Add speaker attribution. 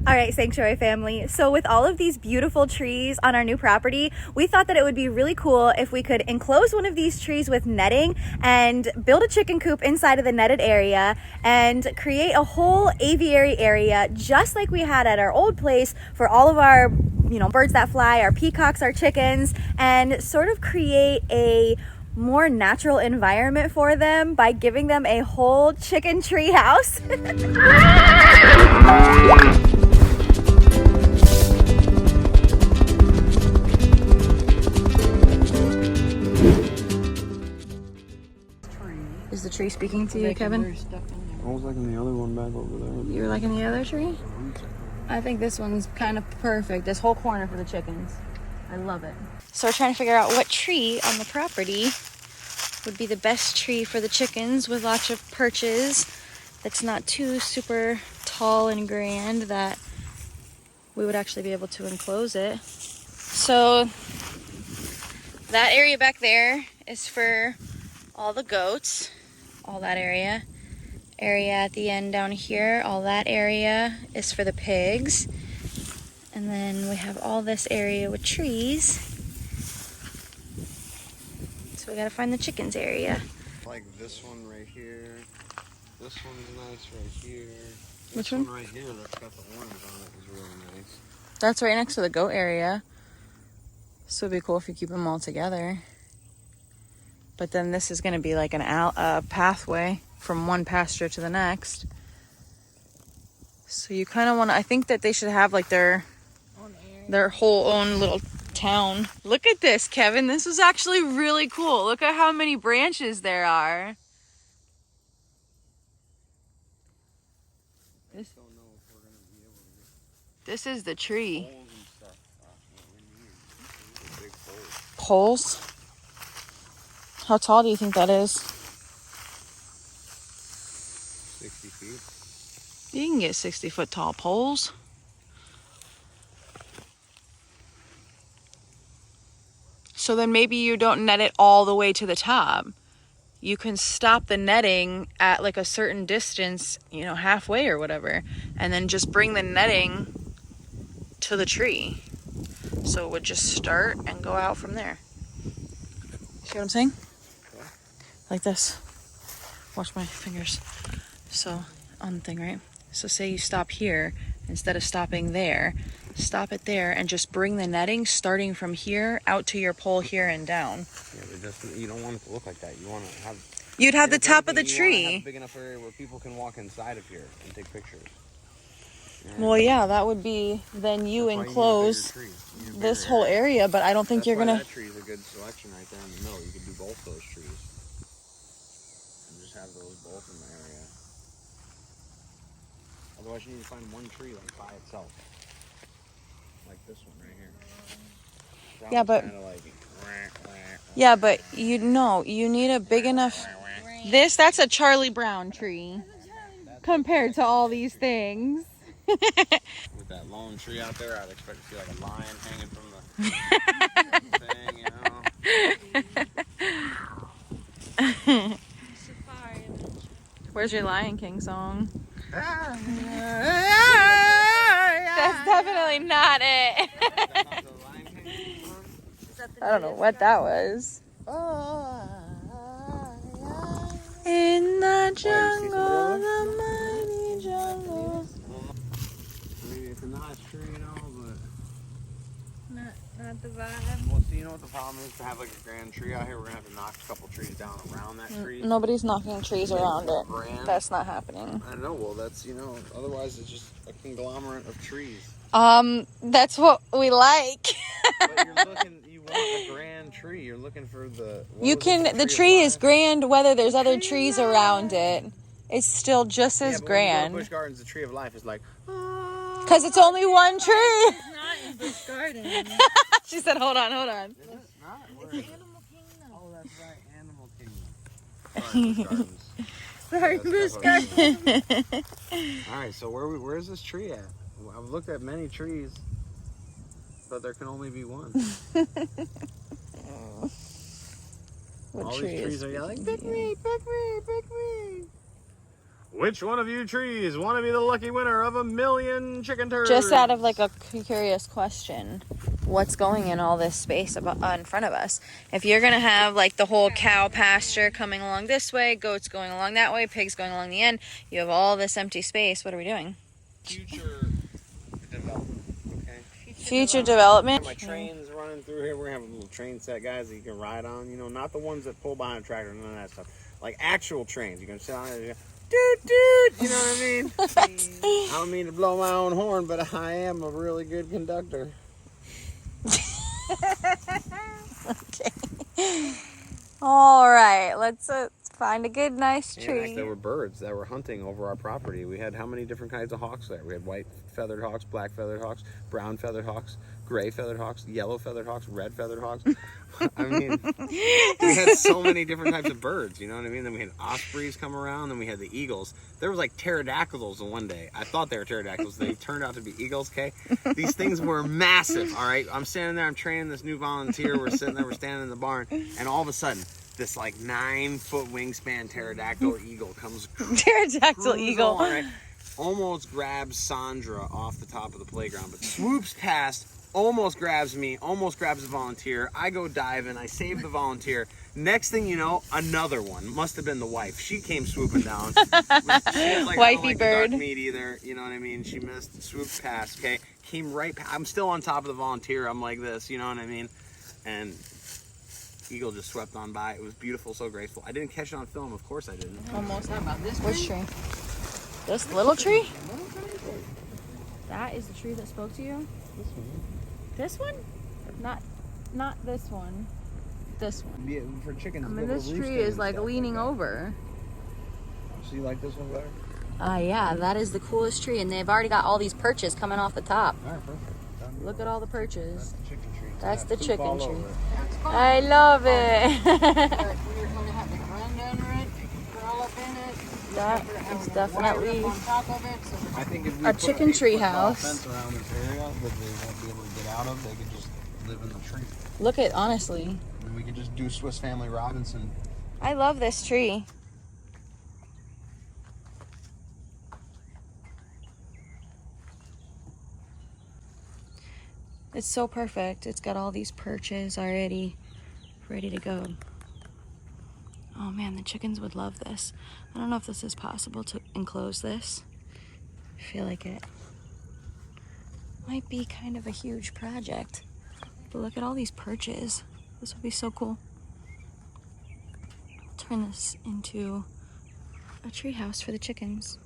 Speaker 1: All right, Sanctuary family. So with all of these beautiful trees on our new property, we thought that it would be really cool if we could enclose one of these trees with netting and build a chicken coop inside of the netted area and create a whole aviary area just like we had at our old place for all of our, birds that fly, our peacocks, our chickens, and sort of create a more natural environment for them by giving them a whole chicken tree house. Is the tree speaking to you, Kevin?
Speaker 2: I was liking the other one back over there.
Speaker 1: You were liking the other tree? I think this one's kind of perfect. This whole corner for the chickens. I love it. So we're trying to figure out what tree on the property would be the best tree for the chickens with lots of perches that's not too super tall and grand that we would actually be able to enclose it. So that area back there is for all the goats, all that area at the end down here, all that area is for the pigs, and then we have all this area with trees, so we gotta find the chickens area.
Speaker 2: Like this one right here, this one's nice right here.
Speaker 1: Which one?
Speaker 2: Right here that's got the orange on it is really nice.
Speaker 1: That's right next to the goat area, so it'd be cool if you keep them all together. But then this is going to be like a pathway from one pasture to the next. So you kind of want to, I think that they should have like their whole own little town. Look at this, Kevin. This is actually really cool. Look at how many branches there are. This is the tree. Poles? How tall do you think that is?
Speaker 2: 60 feet.
Speaker 1: You can get 60-foot tall poles. So then maybe you don't net it all the way to the top. You can stop the netting at like a certain distance, halfway or whatever, and then just bring the netting to the tree. So it would just start and go out from there. See what I'm saying? Like this. Watch my fingers. So on the thing, right? So say you stop here instead of stopping there. Stop it there and just bring the netting starting from here out to your pole here and down.
Speaker 2: Yeah, but you don't want it to look like that. You want to have.
Speaker 1: You'd have the top of the tree.
Speaker 2: You want to have a big enough area where people can walk inside of here and take pictures. Yeah.
Speaker 1: Well, yeah, that would be then you enclose this whole area, but I don't think you're gonna.
Speaker 2: That tree is a good selection right there in the middle. You could do both those trees and just have those both in the area. Otherwise, you need to find one tree like by itself, like this one right here. That
Speaker 1: yeah, but yeah, but you need a big enough. That's a Charlie Brown tree compared to all these things.
Speaker 2: With that lone tree out there, I'd expect to see like a lion hanging from the thing,
Speaker 1: Where's your Lion King song? That's definitely not it. I don't know what that was. In the jungle, the mighty jungle.
Speaker 2: Maybe it's a nice tree and all, but
Speaker 1: not the vibe.
Speaker 2: Well, see, you know what the problem is? To have like a grand tree out here, we're gonna have to knock a couple trees down around that tree.
Speaker 1: Nobody's knocking trees around it. That's not happening.
Speaker 2: I know. Well, that's otherwise it's just a conglomerate of trees.
Speaker 1: That's what we like.
Speaker 2: But you want a grand tree. You're looking for the.
Speaker 1: The tree is grand whether there's other trees around it. It's still just as grand.
Speaker 2: Busch Gardens, the tree of life is like.
Speaker 1: Because it's only one tree.
Speaker 3: It's not in Busch Gardens.
Speaker 1: She said, hold on.
Speaker 2: It's not? It's Animal Kingdom. Oh, that's right. Animal Kingdom. Sorry, Busch Gardens. All right, so where is this tree at? I've looked at many trees, but there can only be one.
Speaker 1: What
Speaker 2: All
Speaker 1: tree
Speaker 2: these trees are yelling, pick me, pick me, pick me. Which one of you trees want to be the lucky winner of 1,000,000 chicken turds?
Speaker 1: Just out of like a curious question, what's going in all this space in front of us? If you're gonna have like the whole cow pasture coming along this way, goats going along that way, pigs going along the end, you have all this empty space. What are we doing?
Speaker 2: Future development, okay?
Speaker 1: Future development.
Speaker 2: My train's running through here. We're gonna have a little train set, guys, that you can ride on. You know, not the ones that pull behind a tractor, none of that stuff. Like actual trains. You can sit on it. Doot, doot, you know what I mean? I don't mean to blow my own horn, but I am a really good conductor.
Speaker 1: Okay. All right, let's find a good, nice tree.
Speaker 2: And there were birds that were hunting over our property. We had how many different kinds of hawks there? We had white feathered hawks, black feathered hawks, brown feathered hawks, gray feathered hawks, yellow feathered hawks, red feathered hawks. I mean, we had so many different types of birds, you know what I mean? Then we had ospreys come around, then we had the eagles. There was like pterodactyls one day. I thought they were pterodactyls. They turned out to be eagles, okay? These things were massive, all right? I'm standing there, I'm training this new volunteer. We're sitting there, we're standing in the barn, and all of a sudden, this like 9-foot wingspan pterodactyl eagle comes.
Speaker 1: Pterodactyl eagle.
Speaker 2: On, right? Almost grabs Sandra off the top of the playground, but swoops past, almost grabs me, almost grabs a volunteer. I go diving, I save the volunteer. Next thing you know, another one. Must have been the wife. She came swooping down. She was like,
Speaker 1: Wifey bird.
Speaker 2: Dark meat either, you know what I mean? She missed, swooped past, okay? Came right past. I'm still on top of the volunteer. I'm like this, you know what I mean? And eagle just swept on by. It was beautiful, so graceful. I didn't catch it on film. Of course I didn't.
Speaker 3: Almost. How about this
Speaker 1: Which tree? This little tree? That is the tree that spoke to you?
Speaker 2: This one.
Speaker 1: This one? Not this one. This one.
Speaker 2: Yeah, for chickens.
Speaker 1: I mean, this tree is like leaning over.
Speaker 2: So you like this one better?
Speaker 1: Yeah, that is the coolest tree, and they've already got all these perches coming off the top.
Speaker 2: All right, perfect.
Speaker 1: Look at all the perches.
Speaker 2: That's the chicken tree.
Speaker 1: That's the
Speaker 2: Poop
Speaker 1: chicken
Speaker 2: all
Speaker 1: tree.
Speaker 2: over it.
Speaker 1: I love it.
Speaker 3: We're going to have the ground under it, crawl up in it.
Speaker 1: That is definitely
Speaker 3: On top of it, so
Speaker 2: I think if we
Speaker 1: a
Speaker 2: put
Speaker 1: chicken
Speaker 2: 8-foot
Speaker 1: tree
Speaker 2: tall
Speaker 1: house.
Speaker 2: fence around this area that they won't be able to get out of, they could just live in the tree.
Speaker 1: Look at, honestly.
Speaker 2: And we could just do Swiss Family Robinson.
Speaker 1: I love this tree. It's so perfect. It's got all these perches already ready to go. Oh man, the chickens would love this. I don't know if this is possible to enclose this. I feel like it might be kind of a huge project. But look at all these perches. This would be so cool. Turn this into a tree house for the chickens.